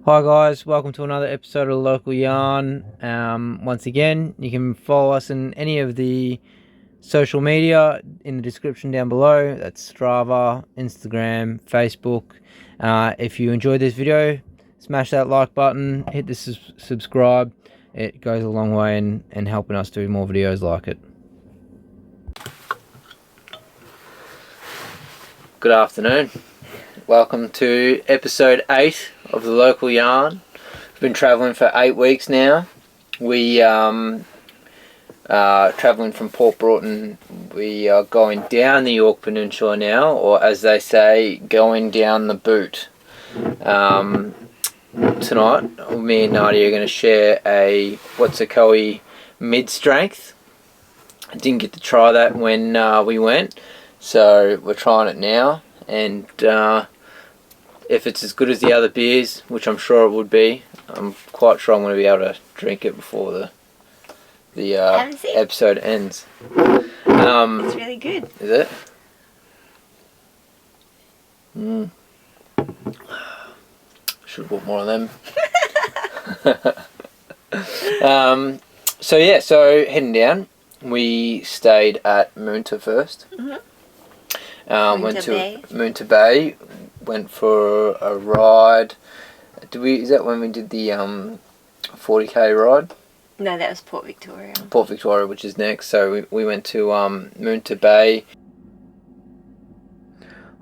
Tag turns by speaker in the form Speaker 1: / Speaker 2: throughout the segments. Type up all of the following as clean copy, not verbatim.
Speaker 1: Hi guys, welcome to another episode of Local Yarn. Once again, you can follow us in any of the social media in the description down below. That's Strava, Instagram, Facebook. If you enjoyed this video, smash that like button, hit the subscribe. It goes a long way in helping us do more videos like it. Good afternoon. Welcome to episode 8 of the Local Yarn. We've been travelling for 8 weeks now. We travelling from Port Broughton. We are going down the York Peninsula now, or as they say, going down the boot. Tonight, me and Nadia are going to share a Watsocowie mid-strength. I didn't get to try that when we went, so we're trying it now. And if it's as good as the other beers, which I'm sure it would be, I'm quite sure I'm going to be able to drink it before the episode ends.
Speaker 2: It's really good.
Speaker 1: Is it? Should have bought more of them. So heading down, we stayed at Moonta first. Went to Moonta Bay. Went for a ride. Is that when we did the 40k ride?
Speaker 2: No, that was Port Victoria.
Speaker 1: Port Victoria, which is next. So we went to Moonta Bay.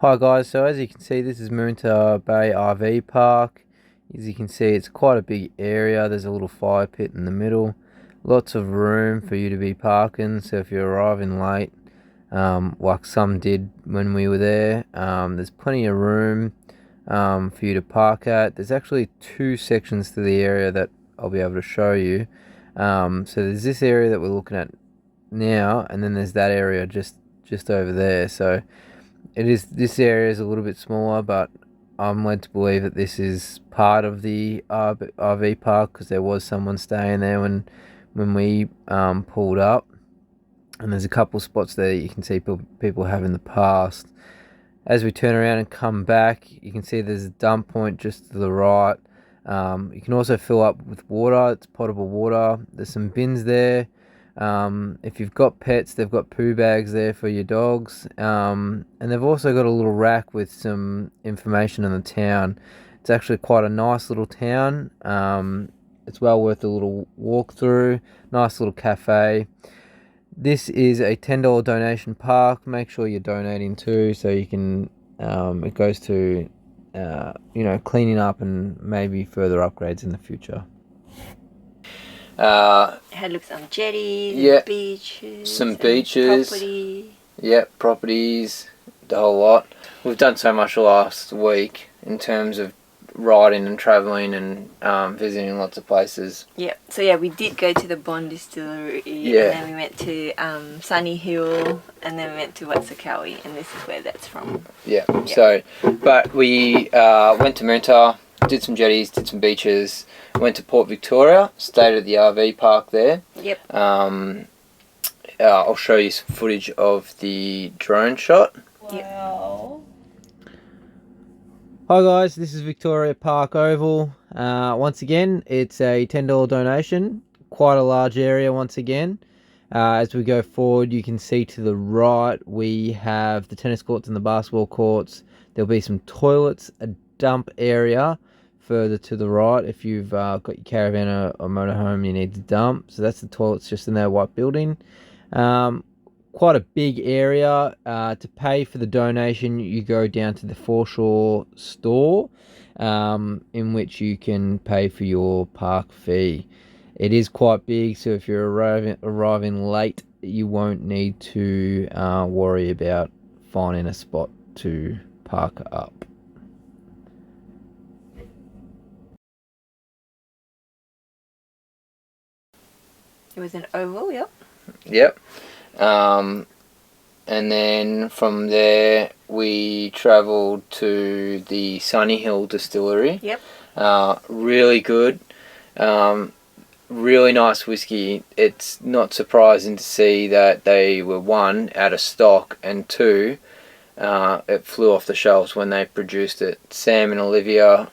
Speaker 1: Hi guys, so as you can see, this is Moonta Bay RV Park. As you can see, it's quite a big area. There's a little fire pit in the middle. Lots of room for you to be parking, so if you're arriving late, like some did when we were there, there's plenty of room for you to park at. There's actually 2 sections to the area that I'll be able to show you. So there's this area that we're looking at now, and then there's that area just over there. So this area is a little bit smaller, but I'm led to believe that this is part of the RV park, because there was someone staying there when we pulled up. And there's a couple spots there that you can see people have in the past. As we turn around and come back, you can see there's a dump point just to the right. You can also fill up with water. It's potable water. There's some bins there. If you've got pets, they've got poo bags there for your dogs. And they've also got a little rack with some information on the town. It's actually quite a nice little town. It's well worth a little walk through. Nice little cafe. This is a $10 donation park. Make sure you're donating too, so you can. It goes to, cleaning up and maybe further upgrades in the future.
Speaker 2: Had looks on jetties, beaches,
Speaker 1: some beaches,
Speaker 2: property.
Speaker 1: Yep, properties, the whole lot. We've done so much last week in terms of riding and travelling and visiting lots of places.
Speaker 2: Yeah, so we did go to the Distillery, and then we went to Sunny Hill, and then we went to Watsocowie, and this is where that's from.
Speaker 1: So, but we went to Moonta, did some jetties, did some beaches, went to Port Victoria, stayed at the RV park there.
Speaker 2: Yep.
Speaker 1: I'll show you some footage of the drone shot.
Speaker 2: Wow.
Speaker 1: Hi guys, this is Victoria Park Oval. Once again, it's a $10 donation. Quite a large area once again. As we go forward, you can see to the right we have the tennis courts and the basketball courts. There'll be some toilets, a dump area further to the right. If you've got your caravan or motorhome, you need to dump. So that's the toilets just in that white building. Quite a big area. To pay for the donation, you go down to the foreshore store, in which you can pay for your park fee. It is quite big, so if you're arriving late, you won't need to worry about finding a spot to park up.
Speaker 2: It was an oval, yep.
Speaker 1: Yep. And then from there we travelled to the Sunny Hill Distillery.
Speaker 2: Yep.
Speaker 1: Really good. Really nice whiskey. It's not surprising to see that they were, 1, out of stock, and 2, it flew off the shelves when they produced it. Sam and Olivia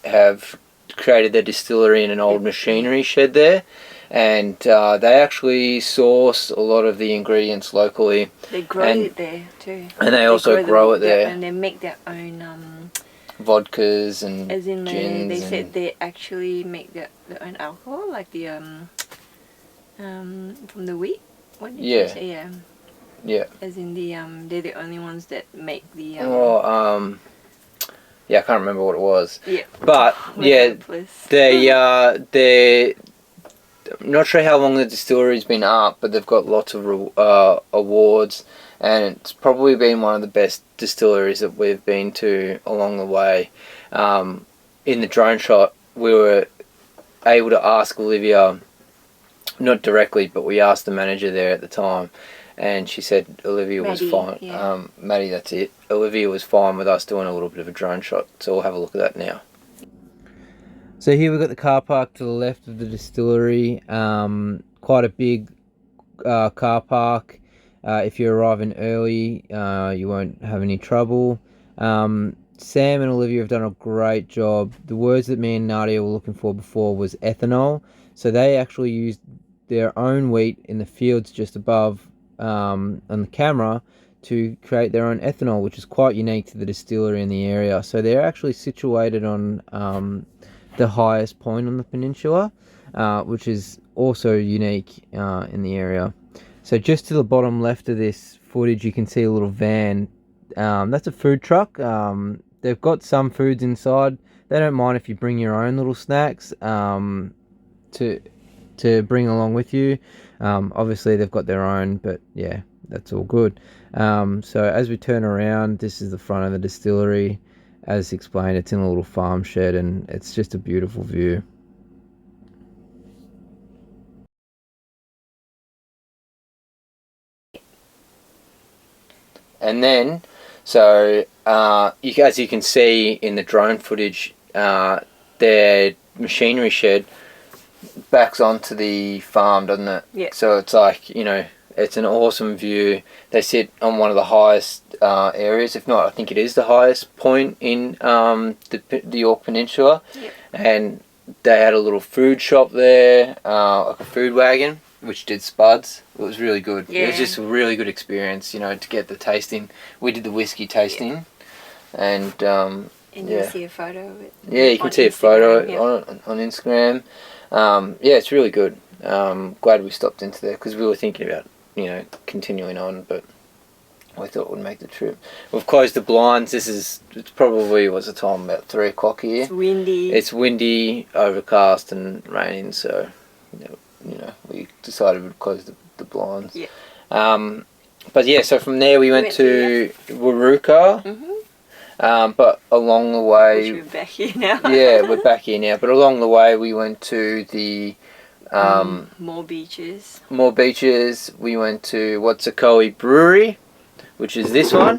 Speaker 1: have created their distillery in an old machinery shed there, and they actually source a lot of the ingredients locally.
Speaker 2: They grow it there too.
Speaker 1: And they also grow it there.
Speaker 2: And they make their own
Speaker 1: vodkas and
Speaker 2: as in
Speaker 1: gins.
Speaker 2: They said they actually make their own alcohol, like the from the wheat. What did you say? Yeah.
Speaker 1: Yeah.
Speaker 2: As in they're the only ones that make the.
Speaker 1: Yeah, I can't remember what it was.
Speaker 2: Yeah.
Speaker 1: But yeah, they're I'm not sure how long the distillery's been up, but they've got lots of awards, and it's probably been one of the best distilleries that we've been to along the way. In the drone shot, we were able to ask Olivia, not directly, but we asked the manager there at the time, and she said Olivia was fine.
Speaker 2: Yeah.
Speaker 1: Maddie, that's it. Olivia was fine with us doing a little bit of a drone shot, so we'll have a look at that now. So here we've got the car park to the left of the distillery. Quite a big car park. If you're arriving early, you won't have any trouble. Sam and Olivia have done a great job. The words that me and Nadia were looking for before was ethanol. So they actually used their own wheat in the fields just above on the camera to create their own ethanol, which is quite unique to the distillery in the area. So they're actually situated on the highest point on the peninsula, which is also unique in the area. So just to the bottom left of this footage, you can see a little van. That's a food truck. They've got some foods inside. They don't mind if you bring your own little snacks to bring along with you. Obviously they've got their own, but yeah, that's all good. So as we turn around, this is the front of the distillery. As explained, it's in a little farm shed, and it's just a beautiful view. And then, so as you can see in the drone footage, their machinery shed backs onto the farm, doesn't it?
Speaker 2: Yeah.
Speaker 1: So it's like, you know, it's an awesome view. They sit on one of the highest areas, if not, I think it is the highest point in the York Peninsula.
Speaker 2: Yep.
Speaker 1: And they had a little food shop there, like a food wagon, which did spuds. It was really good.
Speaker 2: Yeah.
Speaker 1: It was just a really good experience, you know, to get the tasting. We did the whiskey tasting, and
Speaker 2: you see a photo of it.
Speaker 1: Yeah, you can see a photo on Instagram. Yeah, it's really good. Glad we stopped into there because we were thinking about, you know, continuing on, but we thought it would make the trip. We've closed the blinds. It's probably, what's the time, about 3 o'clock here.
Speaker 2: It's windy.
Speaker 1: It's windy, overcast and raining, so, you know, we decided we'd close the blinds.
Speaker 2: Yeah.
Speaker 1: But yeah, so from there we went to Warooka.
Speaker 2: Mm-hmm.
Speaker 1: But along the way...
Speaker 2: Which we're back here now.
Speaker 1: Yeah, we're back here now. But along the way we went to the...
Speaker 2: more beaches.
Speaker 1: More beaches. We went to Watsocowie Brewery, which is this one.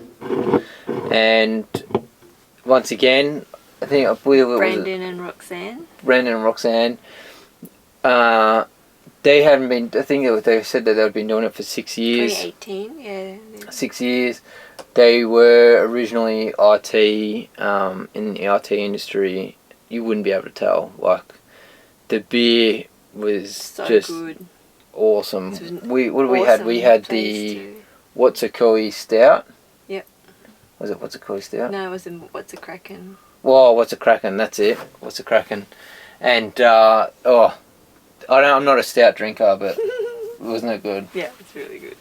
Speaker 1: And once again, I believe it was...
Speaker 2: Brandon and Roxanne.
Speaker 1: Brandon and Roxanne. They hadn't been... I think they said that they'd been doing it for 6 years.
Speaker 2: 2018, yeah.
Speaker 1: 6 years. They were originally IT, in the IT industry. You wouldn't be able to tell. Like, the beer was
Speaker 2: so
Speaker 1: just
Speaker 2: good.
Speaker 1: Awesome. We had? We had the Watsocowie Stout.
Speaker 2: Yep.
Speaker 1: Was it Watsocowie Stout?
Speaker 2: No, it was What's a Kraken.
Speaker 1: Whoa, What's a Kraken? That's it. What's a Kraken? And I'm not a stout drinker, but wasn't it good?
Speaker 2: Yeah, it's really good.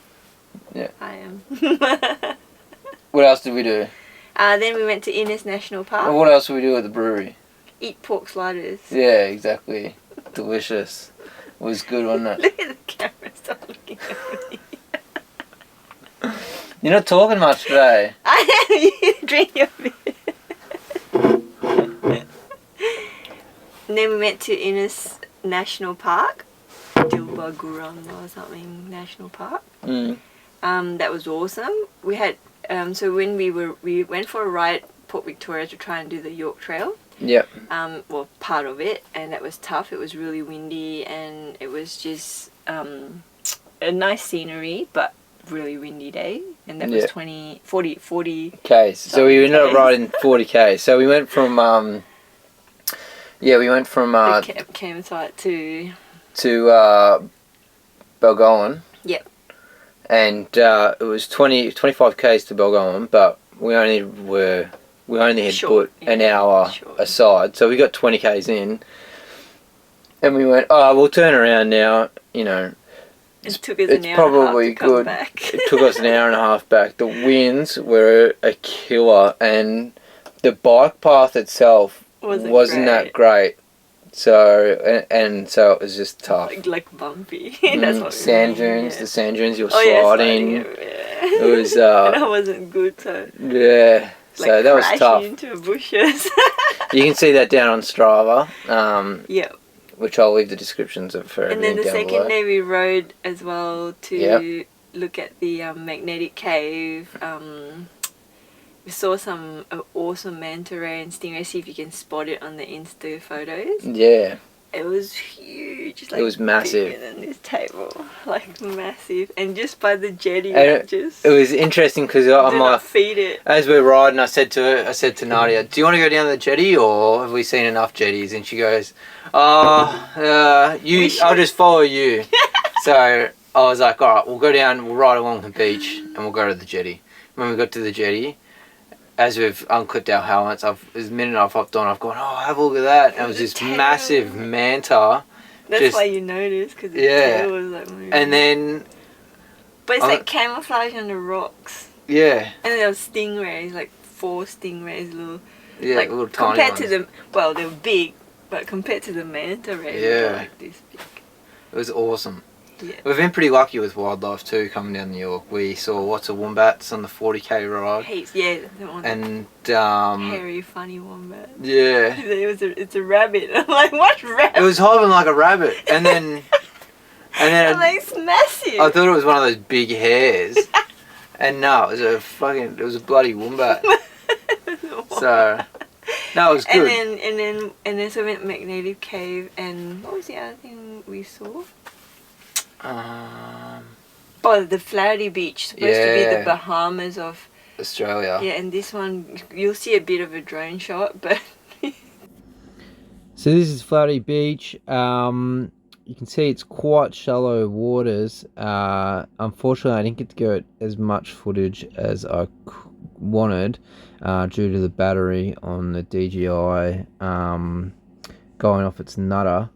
Speaker 1: Yeah.
Speaker 2: I am.
Speaker 1: What else did we do?
Speaker 2: Then we went to Innes National Park.
Speaker 1: Well, what else did we do at the brewery?
Speaker 2: Eat pork sliders.
Speaker 1: Yeah, exactly. Delicious. It was good, wasn't it?
Speaker 2: Look at the camera. Stop looking at me.
Speaker 1: You're not talking much today.
Speaker 2: I am. You drink your beer. And then we went to Innes National Park. Dhilba, Guuranda or something National Park. That was awesome. We had so when we went for a ride at Port Victoria to try and do the York Trail.
Speaker 1: Yep.
Speaker 2: Well, part of it, and that was tough. It was really windy, and it was just a nice scenery, but really windy day. And that was 40
Speaker 1: Ks. So we ended up riding 40 Ks. So we went from Yeah, we went from
Speaker 2: the campsite to
Speaker 1: Balgowan.
Speaker 2: Yep.
Speaker 1: And it was 25 k's to Balgowan, but we only had put an hour aside, so we got 20 k's in, and we went, oh, we'll turn around now. You know,
Speaker 2: it took us an hour and a half to come back.
Speaker 1: It took us an hour and a half back. The winds were a killer, and the bike path itself wasn't that great. So so it was just tough.
Speaker 2: Like bumpy. That's what
Speaker 1: sand dunes. Yeah. The sand dunes you were sliding.
Speaker 2: Yeah.
Speaker 1: It was.
Speaker 2: And that wasn't good. So.
Speaker 1: Yeah. So that was tough.
Speaker 2: Into bushes.
Speaker 1: You can see that down on Strava.
Speaker 2: Yeah.
Speaker 1: Which I'll leave the descriptions of for everything.
Speaker 2: And then the
Speaker 1: down
Speaker 2: second
Speaker 1: below.
Speaker 2: day we rode as well to look at the magnetic cave. We saw some awesome manta ray and stingray. See if you can spot it on the Insta photos.
Speaker 1: Yeah.
Speaker 2: It was huge.
Speaker 1: It was massive.
Speaker 2: Bigger than this table, like massive, and just by the jetty.
Speaker 1: It was interesting because I'm like,
Speaker 2: feed it.
Speaker 1: As we're riding, I said to Nadia, "Do you want to go down the jetty, or have we seen enough jetties?" And she goes, I'll just follow you." So I was like, "All right, we'll go down. We'll ride along the beach, and we'll go to the jetty." When we got to the jetty, as we've unclipped our helmets, the minute I've hopped on, I've gone, "Oh, have a look at that!" And it was this massive manta.
Speaker 2: That's why you noticed, because the tail was like moving.
Speaker 1: And then,
Speaker 2: but it's like camouflage on the rocks.
Speaker 1: Yeah. And
Speaker 2: then there was stingrays, like 4 stingrays, little.
Speaker 1: Yeah, like, little tiny
Speaker 2: compared
Speaker 1: ones.
Speaker 2: to them, well, they were big, but compared to the manta rays, they were like this big.
Speaker 1: It was awesome.
Speaker 2: Yeah.
Speaker 1: We've been pretty lucky with wildlife too, coming down New York. We saw lots of wombats on the 40k ride.
Speaker 2: Heaps, yeah.
Speaker 1: And
Speaker 2: hairy, funny wombat.
Speaker 1: Yeah.
Speaker 2: It's a rabbit. I'm like, what rabbit?
Speaker 1: It was hopping like a rabbit, and then
Speaker 2: I'm like, it's massive.
Speaker 1: I thought it was one of those big hares, and no, it was a bloody wombat. So no, it was good.
Speaker 2: And then so we went to Magnetic Cave, and what was the other thing we saw? The Flaherty Beach, supposed to be the Bahamas of
Speaker 1: Australia.
Speaker 2: Yeah, and this one you'll see a bit of a drone shot, but.
Speaker 1: So this is Flaherty Beach. You can see it's quite shallow waters. Unfortunately, I didn't get to get as much footage as I wanted due to the battery on the DJI going off its nutter.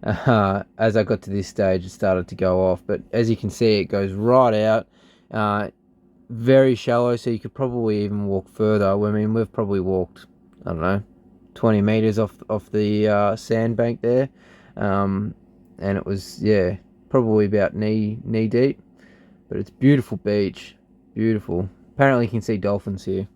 Speaker 1: As I got to this stage, it started to go off, but as you can see, it goes right out, very shallow, so you could probably even walk further. I mean, we've probably walked, I don't know, 20 meters off the sandbank there, and it was probably about knee deep, but it's beautiful beach, beautiful. Apparently you can see dolphins here.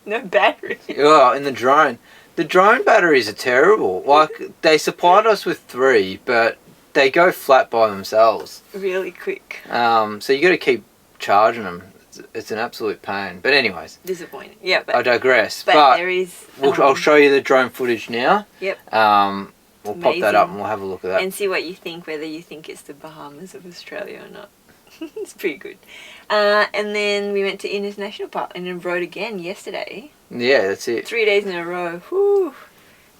Speaker 2: No battery.
Speaker 1: Yeah, in the drone. The drone batteries are terrible. Like, they supplied us with 3, but they go flat by themselves.
Speaker 2: Really quick.
Speaker 1: So you got to keep charging them. It's an absolute pain. But anyways.
Speaker 2: Disappointing. Yeah, but...
Speaker 1: I digress.
Speaker 2: But there is...
Speaker 1: I'll show you the drone footage now.
Speaker 2: Yep.
Speaker 1: We'll pop that up and we'll have a look at that.
Speaker 2: And see what you think, whether you think it's the Bahamas of Australia or not. It's pretty good. And then we went to Innes National Park and then rode again yesterday.
Speaker 1: Yeah, that's it.
Speaker 2: 3 days in a row. Whew.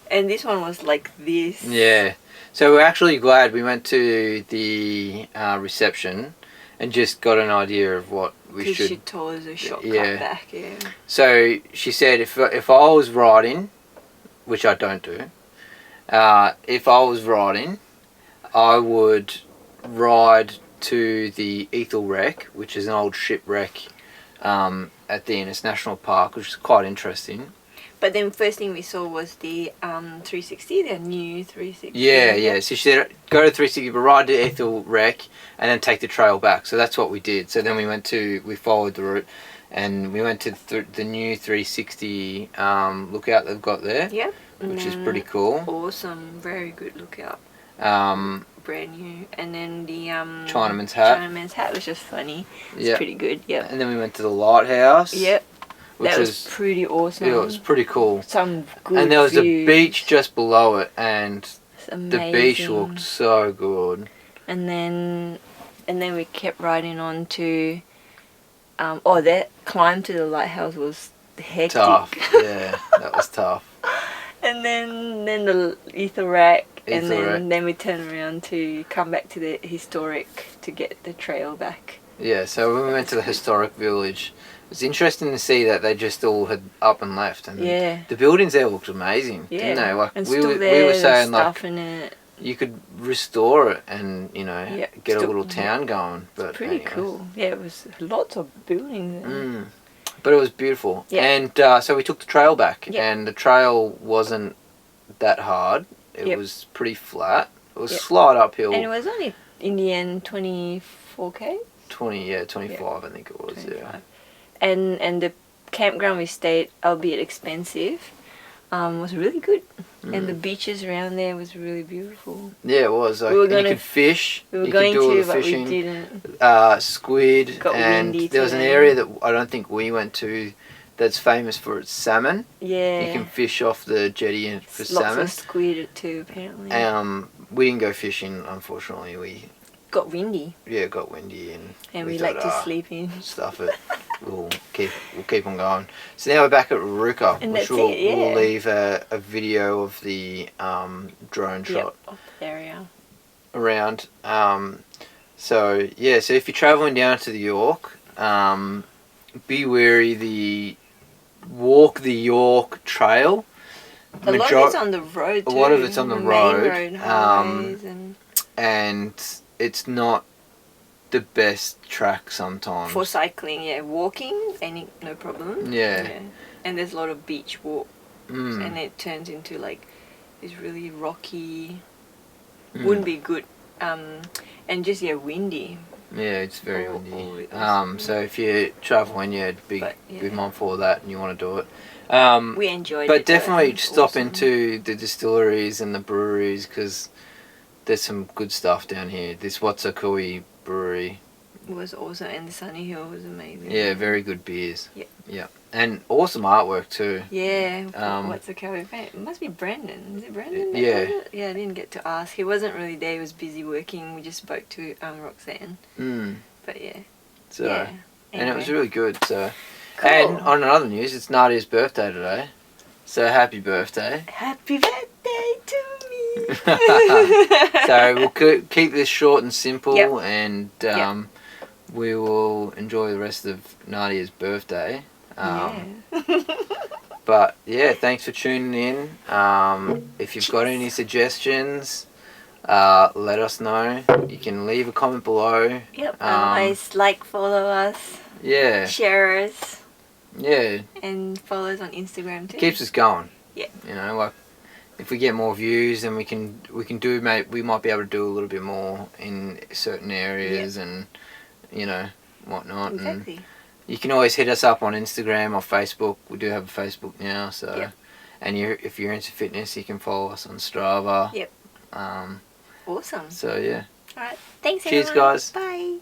Speaker 2: And this one was like this.
Speaker 1: Yeah. So we're actually glad we went to the reception and just got an idea of what we should... Because
Speaker 2: she told us a shortcut back, yeah.
Speaker 1: So she said if I was riding, which I don't do, if I was riding, I would ride to the Ethel Wreck, which is an old shipwreck at the Innes National Park, which is quite interesting.
Speaker 2: But then first thing we saw was the 360, the new 360.
Speaker 1: Yeah. So she said go to 360, but ride to Ethel Wreck and then take the trail back. So that's what we did. So then we followed the route and we went to the new 360 lookout they've got there.
Speaker 2: Yeah.
Speaker 1: Which is pretty cool.
Speaker 2: Awesome. Very good lookout. Brand new. And then the
Speaker 1: Chinaman's hat
Speaker 2: was just funny. It's pretty good. Yeah.
Speaker 1: And then we went to the lighthouse.
Speaker 2: Yep. That was pretty awesome.
Speaker 1: Yeah, it was pretty cool.
Speaker 2: Some good
Speaker 1: And there was
Speaker 2: views.
Speaker 1: a beach just below it, and
Speaker 2: It's
Speaker 1: The
Speaker 2: amazing.
Speaker 1: beach looked so good.
Speaker 2: And then we kept riding on to. That climb to the lighthouse was hectic.
Speaker 1: Tough, yeah, that was tough.
Speaker 2: And then the ether rack, and
Speaker 1: Ether rack.
Speaker 2: then we turned around to come back to the historic to get the trail back.
Speaker 1: Yeah, so when we went to the historic village, it's interesting to see that they just all had up and left, and
Speaker 2: Yeah.
Speaker 1: the buildings there looked amazing,
Speaker 2: Yeah.
Speaker 1: didn't they? Like
Speaker 2: And
Speaker 1: we
Speaker 2: still
Speaker 1: were
Speaker 2: there,
Speaker 1: saying, like
Speaker 2: stuff in it.
Speaker 1: you could restore it and
Speaker 2: Yeah,
Speaker 1: get a
Speaker 2: still-
Speaker 1: little town going. But
Speaker 2: Pretty
Speaker 1: anyways.
Speaker 2: cool. Yeah, it was lots of buildings there.
Speaker 1: But it was beautiful.
Speaker 2: Yeah.
Speaker 1: And so we took the trail back,
Speaker 2: Yeah.
Speaker 1: and the trail wasn't that hard. It
Speaker 2: Yep.
Speaker 1: was pretty flat. It was
Speaker 2: Yep.
Speaker 1: slight uphill.
Speaker 2: And it was only in the end 24k.
Speaker 1: 25 I think it was.
Speaker 2: 25.
Speaker 1: Yeah.
Speaker 2: And the campground we stayed, albeit expensive, was really good. And the beaches around there was really beautiful.
Speaker 1: Yeah, it was. Like,
Speaker 2: We were
Speaker 1: you
Speaker 2: gonna-
Speaker 1: could fish.
Speaker 2: We were
Speaker 1: you
Speaker 2: going
Speaker 1: could do all
Speaker 2: to,
Speaker 1: the
Speaker 2: but
Speaker 1: fishing.
Speaker 2: we didn't.
Speaker 1: Squid,
Speaker 2: Got
Speaker 1: and
Speaker 2: windy
Speaker 1: there was an
Speaker 2: today.
Speaker 1: area that I don't think we went to that's famous for its salmon.
Speaker 2: Yeah.
Speaker 1: You can fish off the jetty and for
Speaker 2: Lots
Speaker 1: salmon.
Speaker 2: of squid too, apparently.
Speaker 1: We didn't go fishing, unfortunately. We
Speaker 2: Got windy,
Speaker 1: got windy and
Speaker 2: and we
Speaker 1: thought,
Speaker 2: like to sleep in.
Speaker 1: stuff it. We'll keep on going. So now we're back at Warooka,
Speaker 2: And
Speaker 1: which
Speaker 2: that's it, yeah.
Speaker 1: we'll leave a video of the drone shot
Speaker 2: Yep, of the area.
Speaker 1: around. So if you're travelling down to the York, be wary. Walk the York Trail.
Speaker 2: A lot of it's on the road too.
Speaker 1: A lot of it's on the road,
Speaker 2: main road, highways
Speaker 1: and it's not the best track sometimes.
Speaker 2: for cycling, yeah. Walking, no problem.
Speaker 1: Yeah.
Speaker 2: And there's a lot of beach walk,
Speaker 1: Mm.
Speaker 2: and it turns into like this really rocky. Wouldn't be good. And just windy.
Speaker 1: Yeah, it's very
Speaker 2: All
Speaker 1: windy.
Speaker 2: it is.
Speaker 1: So if you're travelling, be
Speaker 2: But, yeah.
Speaker 1: mindful of that, and you want to do it.
Speaker 2: We enjoyed it.
Speaker 1: But
Speaker 2: though.
Speaker 1: definitely
Speaker 2: It was
Speaker 1: stop
Speaker 2: awesome.
Speaker 1: into the distilleries and the breweries, because there's some good stuff down here. This Watsocowie brewery,
Speaker 2: It was awesome, and the Sunny Hill was amazing.
Speaker 1: yeah, very good beers.
Speaker 2: Yep.
Speaker 1: Yeah, and awesome artwork too.
Speaker 2: Yeah,
Speaker 1: Um,
Speaker 2: what's the cover? It must be Brendan. Is it Brendan? that
Speaker 1: Yeah.
Speaker 2: does it? Yeah, I didn't get to ask. He wasn't really there. He was busy working. We just spoke to Roxanne. But yeah.
Speaker 1: So,
Speaker 2: yeah.
Speaker 1: and it was
Speaker 2: Anyway.
Speaker 1: really good. So,
Speaker 2: Cool.
Speaker 1: and on another news, it's Nadia's birthday today. So happy birthday.
Speaker 2: Happy birthday to me.
Speaker 1: So we'll keep this short and simple,
Speaker 2: Yep.
Speaker 1: and
Speaker 2: Yep.
Speaker 1: we will enjoy the rest of Nadia's birthday.
Speaker 2: Yeah.
Speaker 1: But yeah, thanks for tuning in. If you've got any suggestions, let us know. You can leave a comment below.
Speaker 2: Yep. Always follow us,
Speaker 1: Yeah,
Speaker 2: share us,
Speaker 1: yeah,
Speaker 2: and follow us on Instagram too.
Speaker 1: keeps us going.
Speaker 2: Yeah.
Speaker 1: You know, like if we get more views, then we can do. We might be able to do a little bit more in certain areas, and whatnot.
Speaker 2: Exactly.
Speaker 1: And you can always hit us up on Instagram or Facebook. We do have a Facebook now, so.
Speaker 2: Yep.
Speaker 1: And if you're into fitness, you can follow us on Strava.
Speaker 2: Yep. Awesome.
Speaker 1: So yeah.
Speaker 2: All right. Thanks,
Speaker 1: Cheers,
Speaker 2: everyone.
Speaker 1: guys.
Speaker 2: Bye.